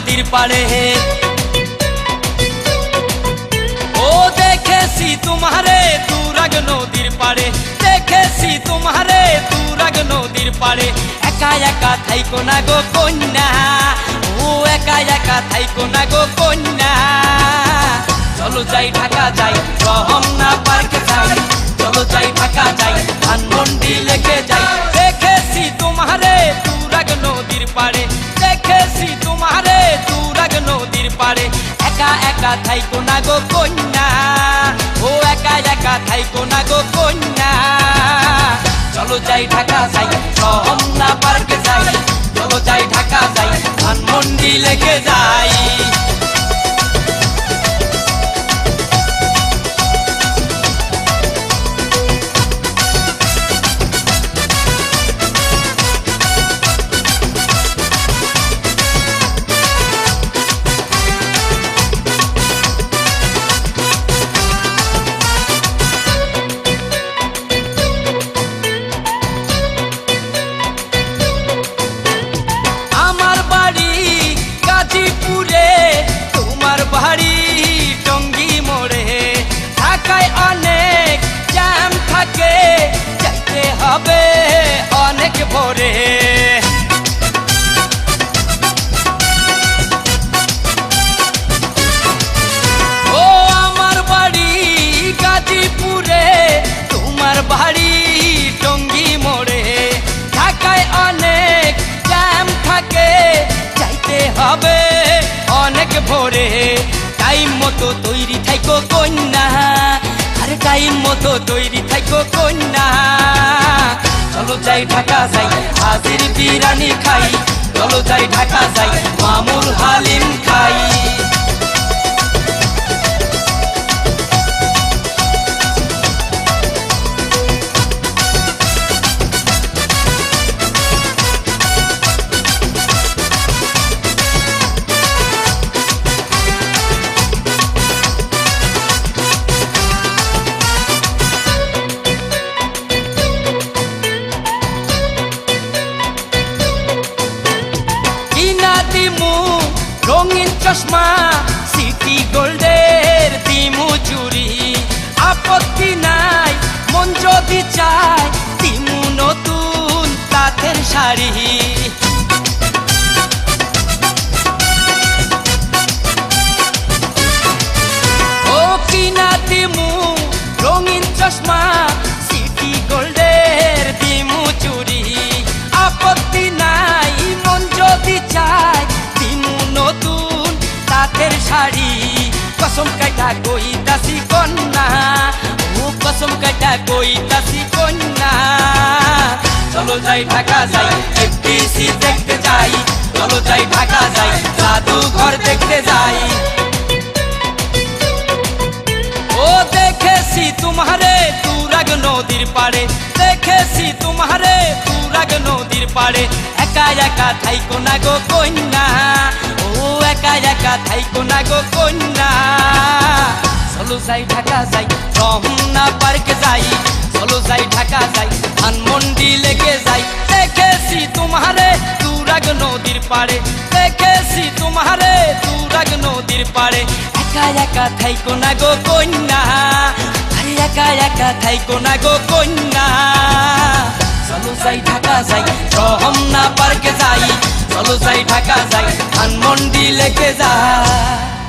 নদীর পাড়ে। ও দেখেছি তোমারে তুরাগ নদীর পাড়ে, দেখেছি তোমারে তুরাগ নদীর পাড়ে। একা একা থাইকো না গো কন্যা, ও একা একা থাইকো না গো কন্যা। চলো যাই ঢাকা যাই, রমনা পার্কে যাই, চলো যাই ঢাকা যাই, ধানমন্ডি লেকে যাই। দেখেছি তোমারে তুরাগ নদীর পাড়ে, দেখেছি তোমারে তুরাগ নদীর পাড়ে। একা একা থাইকো না গো কন্যা, ও একা একা থাইকো না গো কন্যা। চলো যাই ঢাকা যাই, রমনা পার্কে যাই, চলো যাই ঢাকা যাই, ধানমন্ডি লেকে যাই। অনেক ভোরে ও আমার বাড়ি গাজীপুরে, তোমার বাড়ি টঙ্গী মোড়ে। ঢাকায় অনেক জ্যাম থাকে, যাইতে হবে অনেক ভোরে। টাইম মতো তৈরি থাইকো কন্যা, আরে টাইম মতো তৈরি থাইকো কন্যা। চলো যাই ঢাকা যাই, হাজির বিরিয়ানি খাই, চলো যাই ঢাকা যাই, মামুর হালিম খাই। রঙিন চশমা সিটি গোল্ডের দিমু চুরি, আপত্তি নাই মন যদি চায় দিমু নতুন তাঁতের শাড়ি। ও কিনা দিমু রঙিন চশমা সিটি গোল্ডের দিমু চুরি, আপত্তি নাই মন যদি চায় নতুন তাঁতের শাড়ি। কসম কাটা কইতাছি কন্যা, ও কসম কাটা কইতাছি কন্যা। চলো যাই ঢাকা যাই, এফডিসি দেখতে যাই, চলো যাই ঢাকা যাই, জাদুঘর দেখতে যাই। ও দেখেছি তোমারে তুরাগ নদীর পাড়ে, দেখেছি তোমারে তুরাগ নদীর পাড়ে। একা একা থাইকো না গো কন্যা, ও একা একা থাইকো না গো কন্যা। চলো যাই ঢাকা যাই, রমনা পার্কে যাই, চলো যাই ঢাকা যাই, ধানমন্ডি লেকে যাই। দেখেছি তোমারে তুরাগ নদীর পাড়ে, দেখেছি তোমারে তুরাগ নদীর পাড়ে। একা একা থাইকো না গো কন্যা, আরে একা একা থাইকো না গো কন্যা। চলো যাই ঢাকা যাই, রমনা পার্কে যাই, চলো যাই ঢাকা যাই, ধানমন্ডি লেকে যাই।